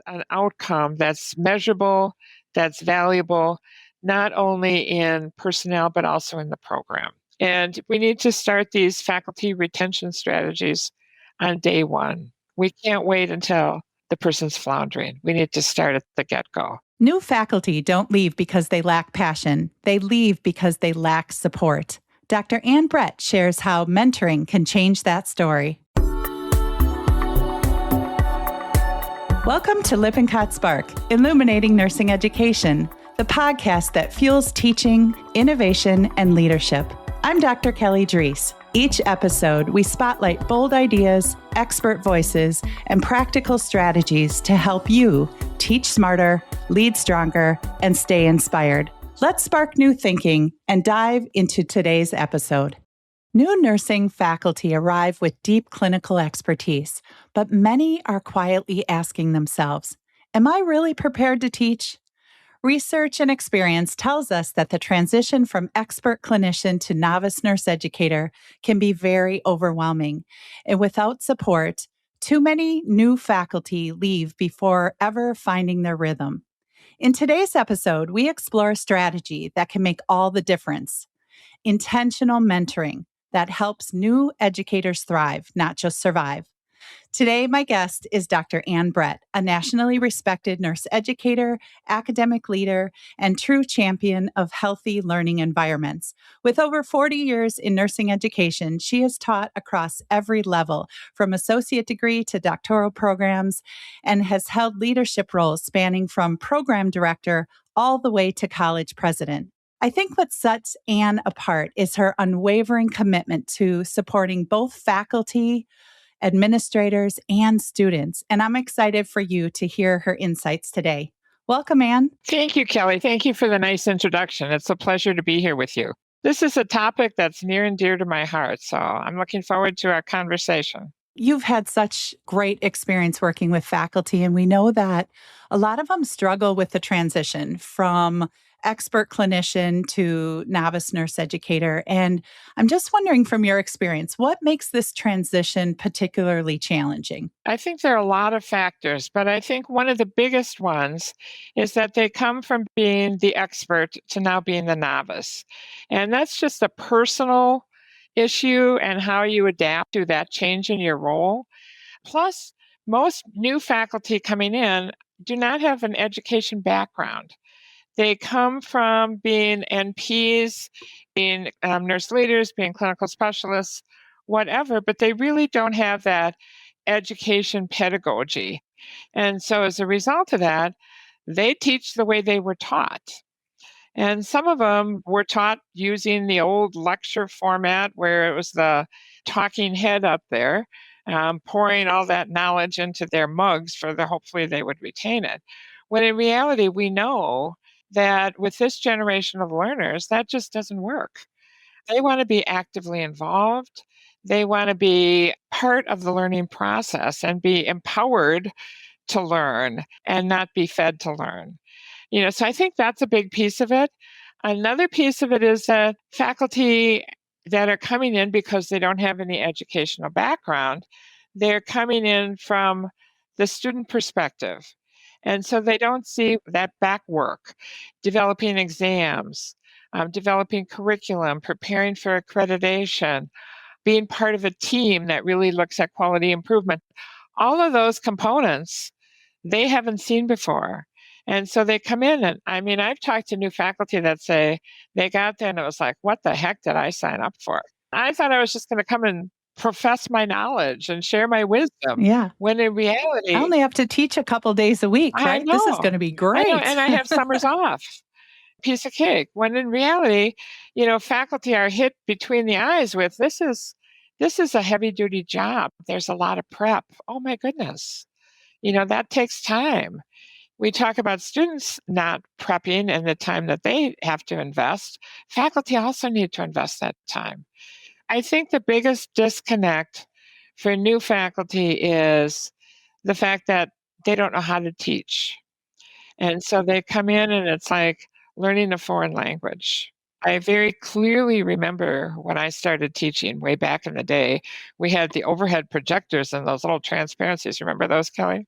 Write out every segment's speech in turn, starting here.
an outcome that's measurable, that's valuable, not only in personnel, but also in the program. And we need to start these faculty retention strategies on day one. We can't wait until the person's floundering. We need to start at the get-go. New faculty don't leave because they lack passion. They leave because they lack support. Dr. Ann Brett shares how mentoring can change that story. Welcome to Lippincott Spark, Illuminating Nursing Education, the podcast that fuels teaching, innovation, and leadership. I'm Dr. Kelly Drees. Each episode, we spotlight bold ideas, expert voices, and practical strategies to help you teach smarter, lead stronger, and stay inspired. Let's spark new thinking and dive into today's episode. New nursing faculty arrive with deep clinical expertise, but many are quietly asking themselves, am I really prepared to teach? Research and experience tells us that the transition from expert clinician to novice nurse educator can be very overwhelming. And without support, too many new faculty leave before ever finding their rhythm. In today's episode, we explore a strategy that can make all the difference. Intentional mentoring that helps new educators thrive, not just survive. Today, my guest is Dr. Ann Brett, a nationally respected nurse educator, academic leader, and true champion of healthy learning environments. With over 40 years in nursing education, she has taught across every level, from associate degree to doctoral programs, and has held leadership roles spanning from program director all the way to college president. I think what sets Ann apart is her unwavering commitment to supporting both faculty, administrators, and students. And I'm excited for you to hear her insights today. Welcome, Ann. Thank you, Kelly. Thank you for the nice introduction. It's a pleasure to be here with you. This is a topic that's near and dear to my heart, so I'm looking forward to our conversation. You've had such great experience working with faculty, and we know that a lot of them struggle with the transition from expert clinician to novice nurse educator. And I'm just wondering, from your experience, what makes this transition particularly challenging? I think there are a lot of factors, but I think one of the biggest ones is that they come from being the expert to now being the novice. And that's just a personal issue and how you adapt to that change in your role. Plus, most new faculty coming in do not have an education background. They come from being NPs, being nurse leaders, being clinical specialists, whatever, but they really don't have that education pedagogy. And so as a result of that, they teach the way they were taught. And some of them were taught using the old lecture format where it was the talking head up there, pouring all that knowledge into their mugs hopefully they would retain it. When in reality, we know that with this generation of learners, that just doesn't work. They want to be actively involved. They want to be part of the learning process and be empowered to learn and not be fed to learn. So I think that's a big piece of it. Another piece of it is that faculty that are coming in because they don't have any educational background, they're coming in from the student perspective. And so they don't see that back work, developing exams, developing curriculum, preparing for accreditation, being part of a team that really looks at quality improvement. All of those components they haven't seen before. And so they come in and, I've talked to new faculty that say they got there and it was like, what the heck did I sign up for? I thought I was just going to come and profess my knowledge and share my wisdom. Yeah. When in reality, I only have to teach a couple days a week, right? This is going to be great. And I have summers off. Piece of cake. When in reality, faculty are hit between the eyes with this is a heavy duty job. There's a lot of prep. Oh my goodness. That takes time. We talk about students not prepping and the time that they have to invest. Faculty also need to invest that time. I think the biggest disconnect for new faculty is the fact that they don't know how to teach. And so they come in and it's like learning a foreign language. I very clearly remember when I started teaching way back in the day, we had the overhead projectors and those little transparencies. Remember those, Kelly?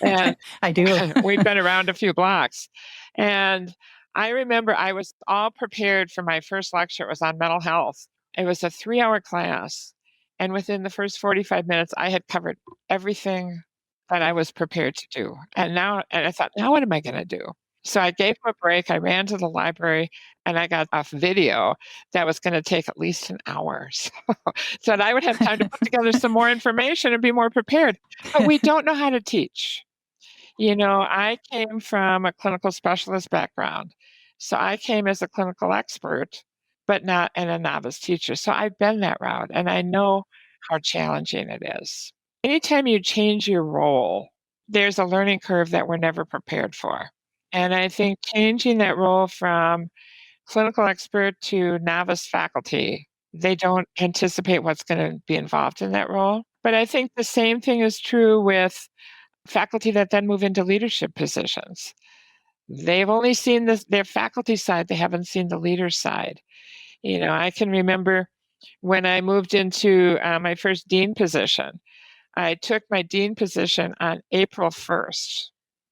And I do. we'd been around a few blocks. And I remember I was all prepared for my first lecture. It was on mental health. It was a 3-hour class. And within the first 45 minutes, I had covered everything that I was prepared to do. And I thought, now what am I going to do? So I gave him a break. I ran to the library and I got a video that was going to take at least an hour. So that I would have time to put together some more information and be more prepared. But we don't know how to teach. I came from a clinical specialist background. So I came as a clinical expert, but not in a novice teacher. So I've been that route and I know how challenging it is. Anytime you change your role, there's a learning curve that we're never prepared for. And I think changing that role from clinical expert to novice faculty, they don't anticipate what's going to be involved in that role. But I think the same thing is true with faculty that then move into leadership positions. They've only seen their faculty side, they haven't seen the leader side. I can remember when I moved into my first dean position, I took my dean position on April 1st.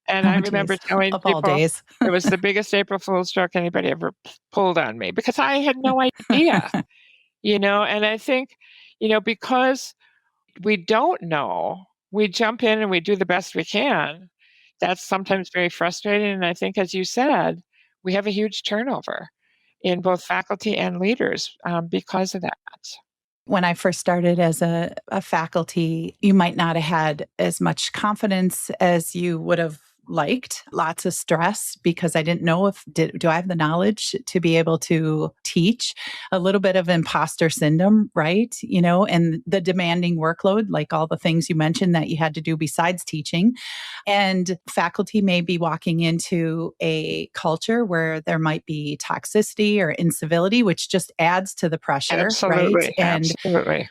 And I Oh, remember geez. telling Of all people days. it was the biggest April Fool's joke anybody ever pulled on me because I had no idea, and I think, because we don't know, we jump in and we do the best we can. That's sometimes very frustrating. And I think, as you said, we have a huge turnover in both faculty and leaders because of that. When I first started as a faculty, you might not have had as much confidence as you would have liked. Lots of stress because I didn't know do I have the knowledge to be able to teach. A little bit of imposter syndrome, right? And the demanding workload, like all the things you mentioned that you had to do besides teaching. And faculty may be walking into a culture where there might be toxicity or incivility, which just adds to the pressure, right? Absolutely. And Absolutely.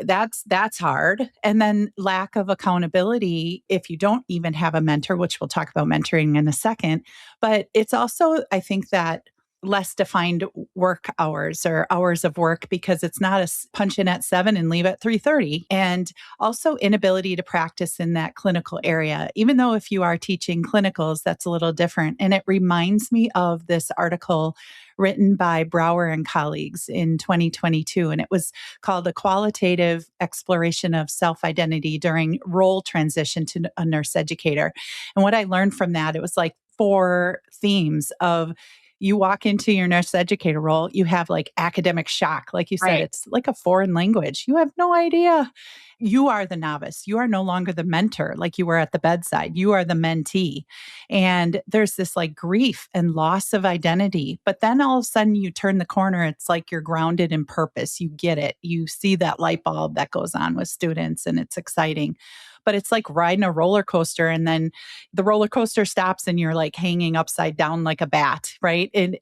that's hard. And then lack of accountability if you don't even have a mentor, which we'll talk about mentoring in a second. But it's also, I think, that less defined work hours or hours of work because it's not a punch in at 7 and leave at 3:30, and also inability to practice in that clinical area. Even though if you are teaching clinicals, that's a little different. And it reminds me of this article written by Brower and colleagues in 2022, and it was called A Qualitative Exploration of Self-Identity During Role Transition to a Nurse Educator. And what I learned from that, it was like 4 themes of you walk into your nurse educator role, you have like academic shock. Like you said, Right. it's like a foreign language. You have no idea. You are the novice. You are no longer the mentor like you were at the bedside. You are the mentee. And there's this like grief and loss of identity. But then all of a sudden you turn the corner. It's like you're grounded in purpose. You get it. You see that light bulb that goes on with students and it's exciting. But it's like riding a roller coaster and then the roller coaster stops and you're like hanging upside down like a bat, right? And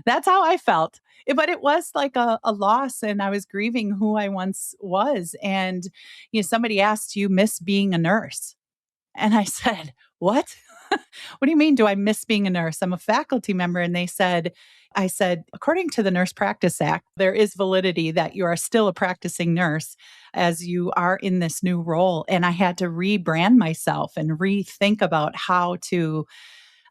that's how I felt. But it was like a loss, and I was grieving who I once was. And somebody asked, "Do you miss being a nurse?" And I said, "What? What do you mean? Do I miss being a nurse? I'm a faculty member." And I said, according to the Nurse Practice Act, there is validity that you are still a practicing nurse as you are in this new role. And I had to rebrand myself and rethink about how to,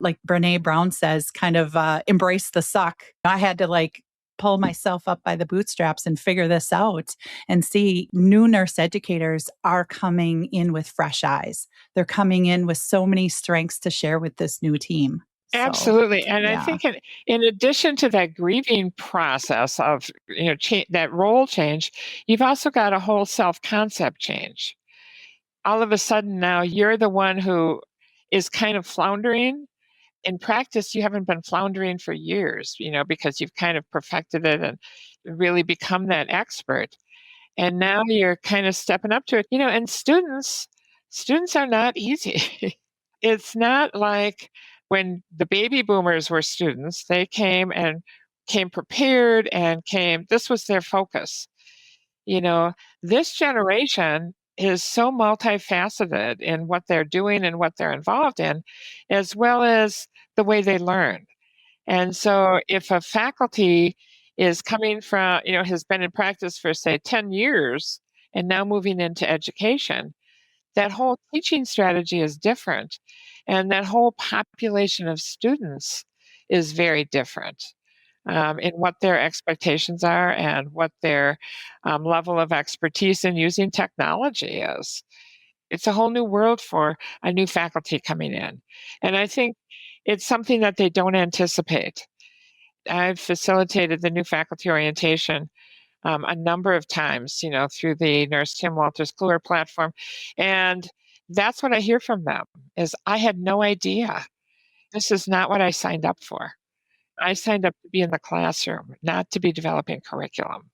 like Brene Brown says, kind of embrace the suck. I had to like pull myself up by the bootstraps and figure this out and see new nurse educators are coming in with fresh eyes. They're coming in with so many strengths to share with this new team. So, Absolutely. And I yeah. think in addition to that grieving process of, that role change, you've also got a whole self-concept change. All of a sudden now you're the one who is kind of floundering. In practice, you haven't been floundering for years, because you've kind of perfected it and really become that expert. And now you're kind of stepping up to it, and students are not easy. It's not like when the baby boomers were students, they came prepared and this was their focus. This generation is so multifaceted in what they're doing and what they're involved in, as well as the way they learn. And so if a faculty is coming from, has been in practice for, say, 10 years and now moving into education, that whole teaching strategy is different. And that whole population of students is very different in what their expectations are and what their level of expertise in using technology is. It's a whole new world for a new faculty coming in. And I think it's something that they don't anticipate. I've facilitated the new faculty orientation a number of times, through the Nurse Tim Walters Cooler platform. And that's what I hear from them is I had no idea. This is not what I signed up for. I signed up to be in the classroom, not to be developing curriculum.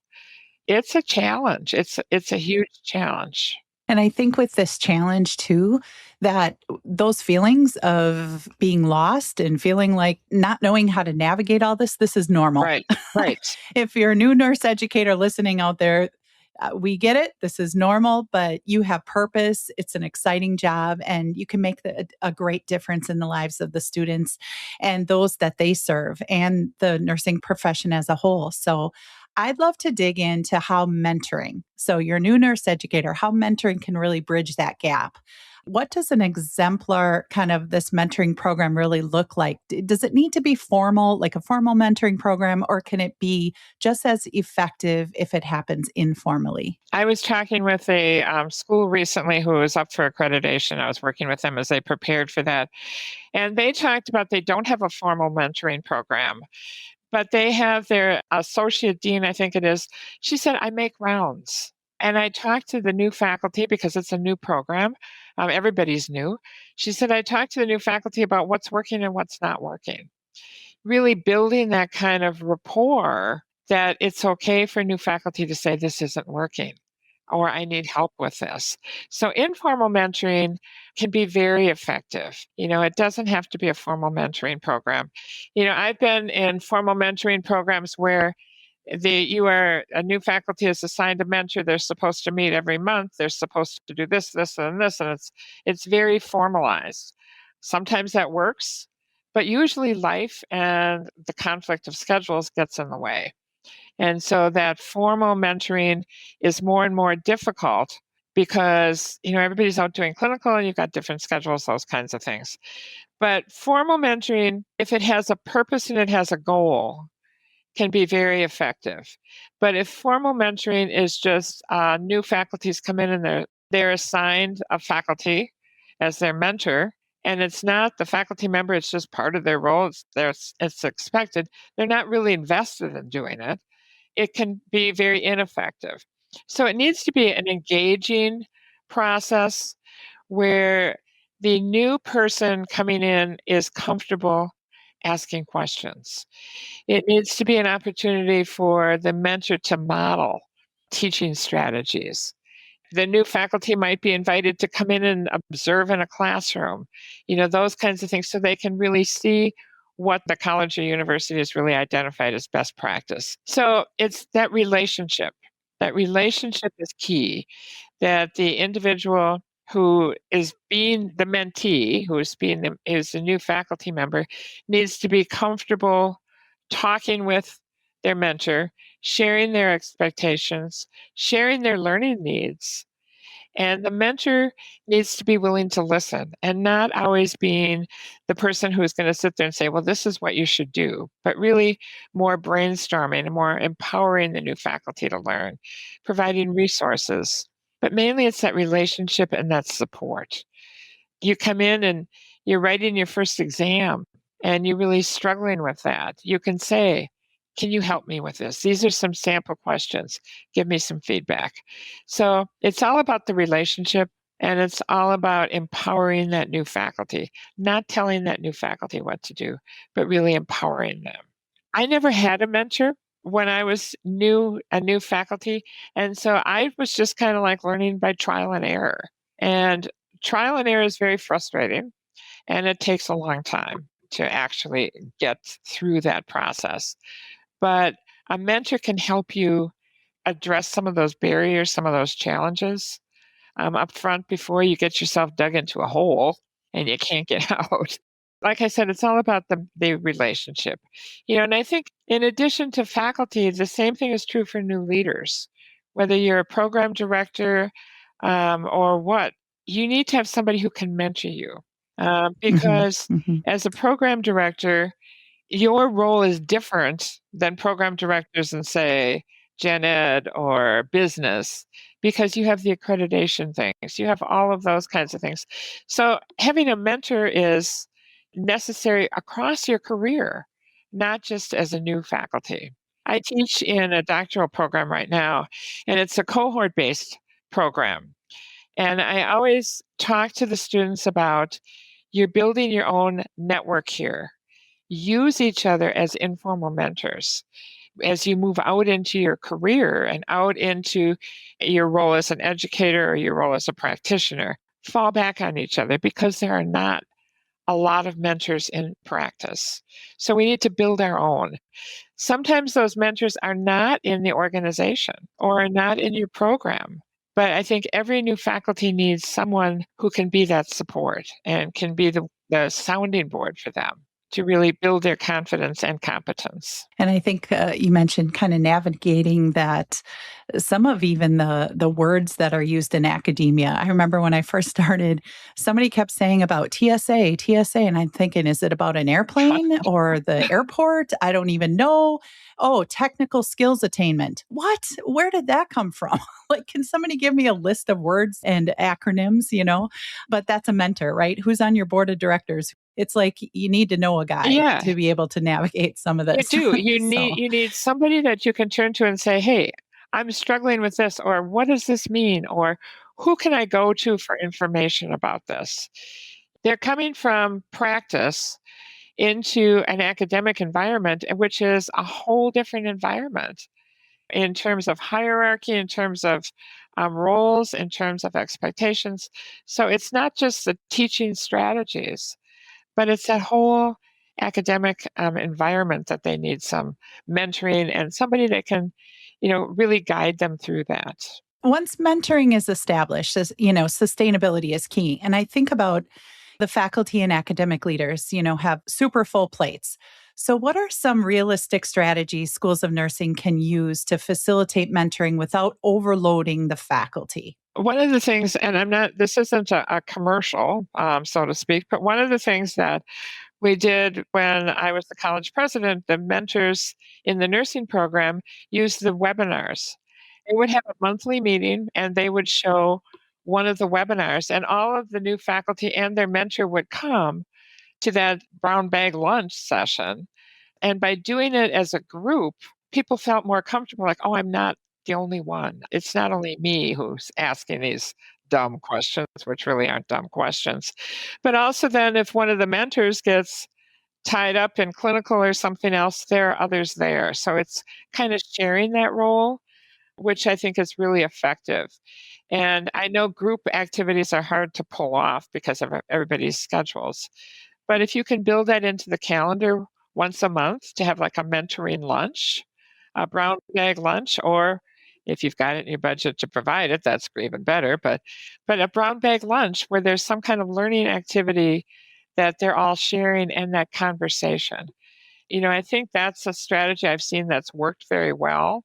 It's a challenge. It's a huge challenge. And I think with this challenge too, that those feelings of being lost and feeling like not knowing how to navigate all this is normal. Right, right. If you're a new nurse educator listening out there, we get it. This is normal, but you have purpose. It's an exciting job, and you can make a great difference in the lives of the students and those that they serve and the nursing profession as a whole. So I'd love to dig into how mentoring, so you're a new nurse educator, how mentoring can really bridge that gap. What does an exemplar kind of this mentoring program really look like? Does it need to be formal, like a formal mentoring program, or can it be just as effective if it happens informally? I was talking with a school recently who was up for accreditation. I was working with them as they prepared for that. And they talked about they don't have a formal mentoring program, but they have their associate dean, I think it is. She said, I make rounds. And I talked to the new faculty because it's a new program. Everybody's new. She said, I talked to the new faculty about what's working and what's not working. Really building that kind of rapport that it's okay for new faculty to say, this isn't working, or I need help with this. So informal mentoring can be very effective. It doesn't have to be a formal mentoring program. I've been in formal mentoring programs where a new faculty is assigned a mentor. They're supposed to meet every month. They're supposed to do this, and this, and it's very formalized. Sometimes that works, but usually life and the conflict of schedules gets in the way. And so that formal mentoring is more and more difficult because, everybody's out doing clinical and you've got different schedules, those kinds of things. But formal mentoring, if it has a purpose and it has a goal, can be very effective. But if formal mentoring is just new faculties come in and they're assigned a faculty as their mentor, and it's not the faculty member, it's just part of their role, it's expected, they're not really invested in doing it, it can be very ineffective. So it needs to be an engaging process where the new person coming in is comfortable asking questions. It needs to be an opportunity for the mentor to model teaching strategies. The new faculty might be invited to come in and observe in a classroom, those kinds of things, so they can really see what the college or university has really identified as best practice. So it's that relationship. That relationship is key, that the individual who is being the mentee, is a new faculty member, needs to be comfortable talking with their mentor, sharing their expectations, sharing their learning needs. And the mentor needs to be willing to listen and not always being the person who's going to sit there and say, well, this is what you should do, but really more brainstorming and more empowering the new faculty to learn, providing resources. But mainly it's that relationship and that support. You come in and you're writing your first exam and you're really struggling with that. You can say, can you help me with this? These are some sample questions. Give me some feedback. So it's all about the relationship, and it's all about empowering that new faculty, not telling that new faculty what to do, but really empowering them. I never had a mentor when I was a new faculty. And so I was just kind of like learning by trial and error. And trial and error is very frustrating, and it takes a long time to actually get through that process. But a mentor can help you address some of those barriers, some of those challenges up front before you get yourself dug into a hole and you can't get out. Like I said, it's all about the relationship. And I think in addition to faculty, the same thing is true for new leaders. Whether you're a program director or what, you need to have somebody who can mentor you. Hmm. Because Hmm. as a program director, your role is different than program directors in, say, gen ed or business, because you have the accreditation things, you have all of those kinds of things. So having a mentor is necessary across your career, not just as a new faculty. I teach in a doctoral program right now, and it's a cohort-based program. And I always talk to the students about, you're building your own network here. Use each other as informal mentors. As you move out into your career and out into your role as an educator or your role as a practitioner, fall back on each other, because there are not a lot of mentors in practice. So we need to build our own. Sometimes those mentors are not in the organization or are not in your program. But I think every new faculty needs someone who can be that support and can be the sounding board for them to really build their confidence and competence. And I think you mentioned kind of navigating that, some of even the words that are used in academia. I remember when I first started, somebody kept saying about TSA, TSA, and I'm thinking, is it about an airplane or the airport? I don't even know. Oh, technical skills attainment. What? Where did that come from? Like, can somebody give me a list of words and acronyms, But that's a mentor, right? Who's on your board of directors? It's like you need to know a guy Yeah, to be able to navigate some of you this. do. You need So, you need somebody that you can turn to and say, "Hey, I'm struggling with this," or "What does this mean?" or "Who can I go to for information about this?" They're coming from practice into an academic environment, which is a whole different environment in terms of hierarchy, in terms of roles, in terms of expectations. So it's not just the teaching strategies, but it's that whole academic environment that they need some mentoring and somebody that can, really guide them through that. once mentoring is established, as sustainability is key. And I think about the faculty and academic leaders, have super full plates. So, what are some realistic strategies schools of nursing can use to facilitate mentoring without overloading the faculty? One of the things, and this isn't a commercial, so to speak, but one of the things that we did when I was the college president, the mentors in the nursing program used the webinars. They would have a monthly meeting and they would show one of the webinars, and all of the new faculty and their mentor would come to that brown bag lunch session. And by doing it as a group, people felt more comfortable, like, oh, I'm not the only one. It's not only me who's asking these dumb questions, which really aren't dumb questions. But also, then, if one of the mentors gets tied up in clinical or something else, there are others there. So it's kind of sharing that role, which I think is really effective. And I know group activities are hard to pull off because of everybody's schedules. But if you can build that into the calendar once a month to have like a mentoring lunch, a brown bag lunch, or if you've got it in your budget to provide it, that's even better. But a brown bag lunch where there's some kind of learning activity that they're all sharing and that conversation. I think that's a strategy I've seen that's worked very well.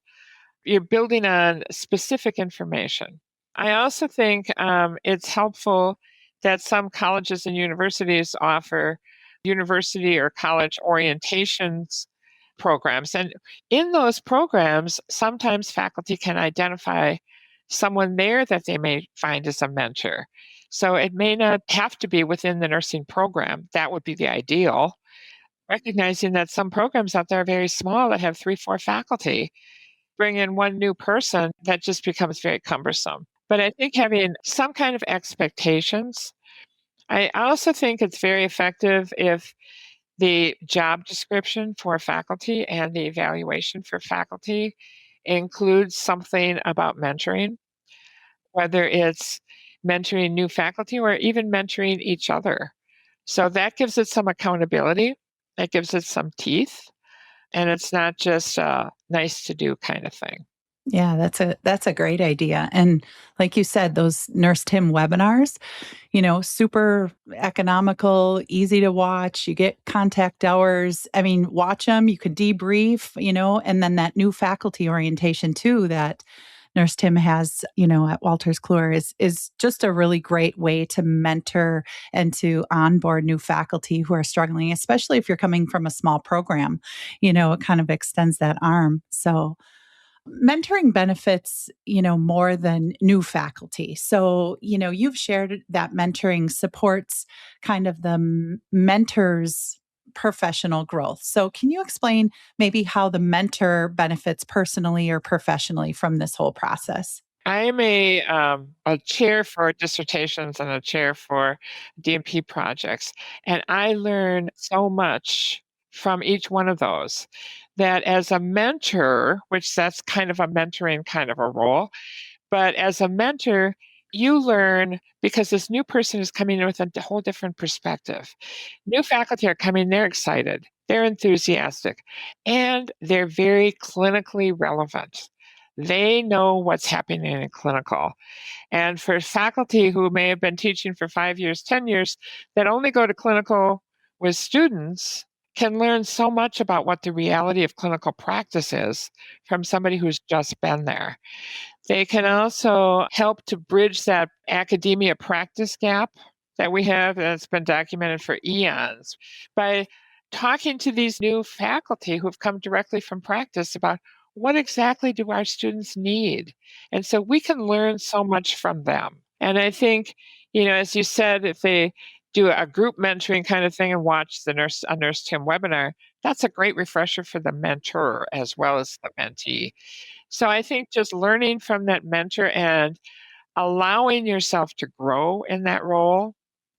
You're building on specific information. I also think it's helpful that some colleges and universities offer university or college orientations programs. And in those programs, sometimes faculty can identify someone there that they may find as a mentor. So it may not have to be within the nursing program. That would be the ideal. Recognizing that some programs out there are very small that have 3, 4 faculty, bring in one new person, that just becomes very cumbersome. But I think having some kind of expectations, I also think it's very effective if the job description for faculty and the evaluation for faculty includes something about mentoring, whether it's mentoring new faculty or even mentoring each other. So that gives it some accountability, that gives it some teeth, and it's not just a nice to do kind of thing. Yeah, that's a great idea. And like you said, those Nurse Tim webinars, super economical, easy to watch. You get contact hours. I mean, watch them, you could debrief, and then that new faculty orientation too, that Nurse Tim has, at Walters Kluwer is just a really great way to mentor and to onboard new faculty who are struggling, especially if you're coming from a small program. It kind of extends that arm. So mentoring benefits, more than new faculty. So, you've shared that mentoring supports kind of the mentor's professional growth. So, can you explain maybe how the mentor benefits personally or professionally from this whole process? I am a chair for dissertations and a chair for DMP projects, and I learn so much from each one of those that as a mentor, which that's kind of a mentoring kind of a role, but as a mentor, you learn because this new person is coming in with a whole different perspective. New faculty are coming, they're excited, they're enthusiastic, and they're very clinically relevant. They know what's happening in clinical. And for faculty who may have been teaching for 5 years, 10 years, that only go to clinical with students can learn so much about what the reality of clinical practice is from somebody who's just been there. They can also help to bridge that academia practice gap that we have that's been documented for eons by talking to these new faculty who've come directly from practice about what exactly do our students need? And so we can learn so much from them. And I think, as you said, if they do a group mentoring kind of thing and watch a Nurse Tim webinar, that's a great refresher for the mentor as well as the mentee. So I think just learning from that mentor and allowing yourself to grow in that role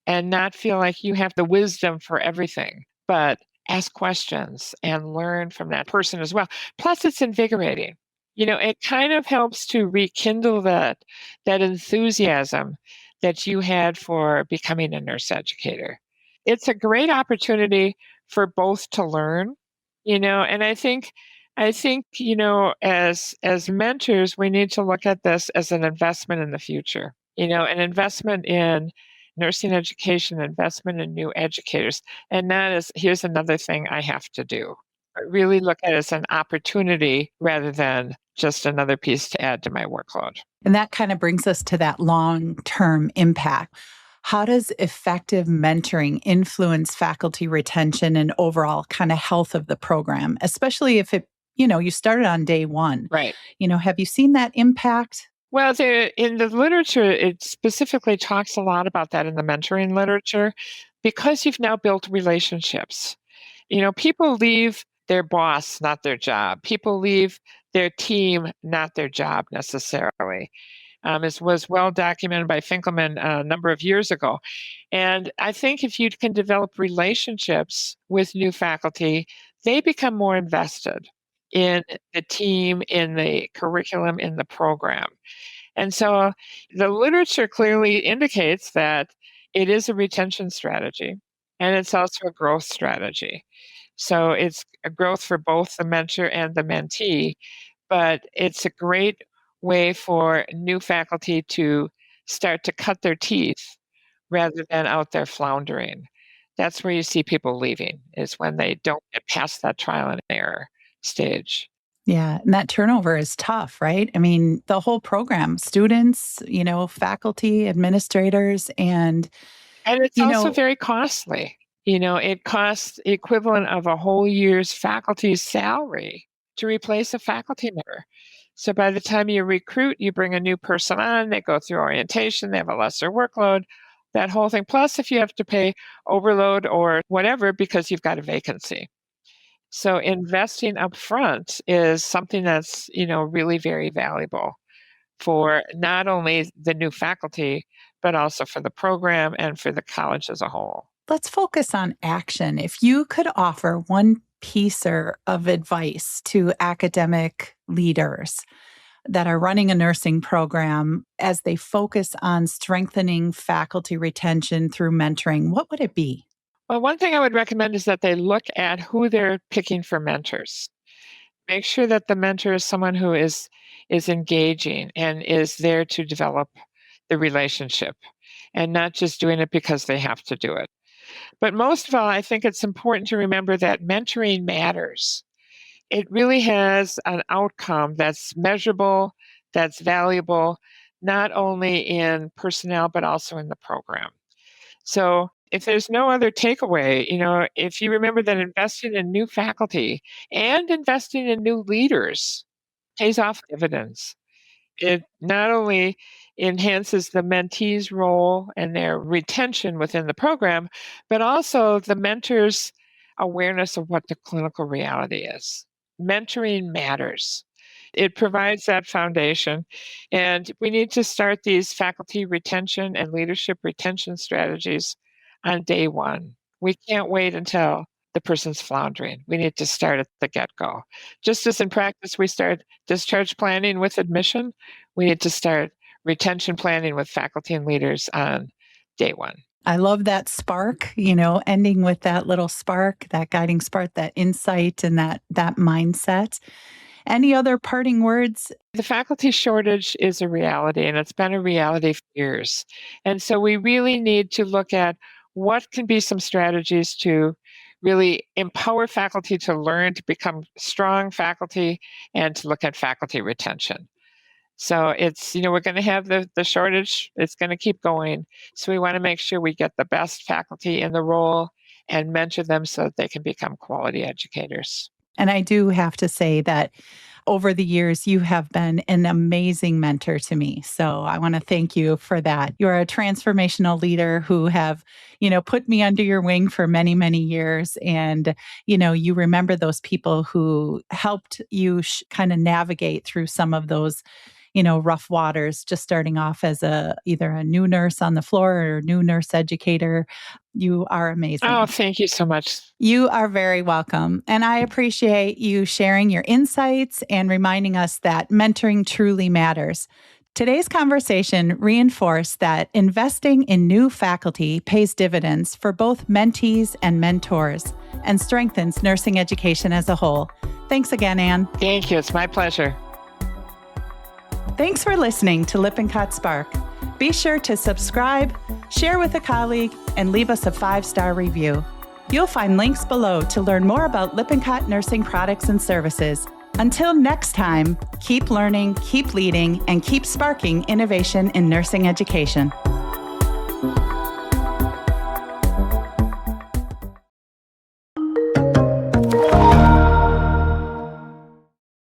and not feel like you have the wisdom for everything, but ask questions and learn from that person as well. Plus, it's invigorating. It kind of helps to rekindle that enthusiasm that you had for becoming a nurse educator. It's a great opportunity for both to learn, and I think, as mentors, we need to look at this as an investment in the future, an investment in nursing education, investment in new educators. And that is, here's another thing I have to do. I really look at it as an opportunity rather than just another piece to add to my workload. And that kind of brings us to that long-term impact. How does effective mentoring influence faculty retention and overall kind of health of the program, especially if you started on day one? Right. Have you seen that impact? Well, in the literature, it specifically talks a lot about that in the mentoring literature because you've now built relationships. People leave their boss, not their job. People leave their team, not their job necessarily. It was well documented by Finkelman a number of years ago. And I think if you can develop relationships with new faculty, they become more invested in the team, in the curriculum, in the program. And so the literature clearly indicates that it is a retention strategy and it's also a growth strategy. So it's a growth for both the mentor and the mentee, but it's a great way for new faculty to start to cut their teeth rather than out there floundering. That's where you see people leaving, is when they don't get past that trial and error stage. Yeah, and that turnover is tough, right? I mean, the whole program, students, faculty, administrators, and, And it's you also know, very costly. It costs the equivalent of a whole year's faculty salary to replace a faculty member. So by the time you recruit, you bring a new person on, they go through orientation, they have a lesser workload, that whole thing. Plus, if you have to pay overload or whatever because you've got a vacancy. So investing up front is something that's, really very valuable for not only the new faculty, but also for the program and for the college as a whole. let's focus on action. If you could offer one piece of advice to academic leaders that are running a nursing program as they focus on strengthening faculty retention through mentoring, what would it be? Well, one thing I would recommend is that they look at who they're picking for mentors. Make sure that the mentor is someone who is engaging and is there to develop the relationship and not just doing it because they have to do it. But most of all, I think it's important to remember that mentoring matters. It really has an outcome that's measurable, that's valuable, not only in personnel, but also in the program. So if there's no other takeaway, if you remember that investing in new faculty and investing in new leaders pays off dividends. It not only enhances the mentee's role and their retention within the program, but also the mentor's awareness of what the clinical reality is. Mentoring matters. It provides that foundation, and we need to start these faculty retention and leadership retention strategies on day one. We can't wait until the person's floundering. We need to start at the get-go. Just as in practice, we start discharge planning with admission, we need to start retention planning with faculty and leaders on day one. I love that spark, ending with that little spark, that guiding spark, that insight and that mindset. Any other parting words? The faculty shortage is a reality, and it's been a reality for years. And so we really need to look at what can be some strategies to really empower faculty to learn to become strong faculty and to look at faculty retention. So it's, we're going to have the shortage. It's going to keep going. So we want to make sure we get the best faculty in the role and mentor them so that they can become quality educators. And I do have to say that over the years, you have been an amazing mentor to me. So I want to thank you for that. You're a transformational leader who have, put me under your wing for many, many years. And, you remember those people who helped you kind of navigate through some of those rough waters, just starting off as either a new nurse on the floor or a new nurse educator. You are amazing. Oh, thank you so much. You are very welcome. And I appreciate you sharing your insights and reminding us that mentoring truly matters. Today's conversation reinforced that investing in new faculty pays dividends for both mentees and mentors and strengthens nursing education as a whole. Thanks again, Anne. Thank you. It's my pleasure. Thanks for listening to Lippincott Spark. Be sure to subscribe, share with a colleague, and leave us a 5-star review. You'll find links below to learn more about Lippincott nursing products and services. Until next time, keep learning, keep leading, and keep sparking innovation in nursing education.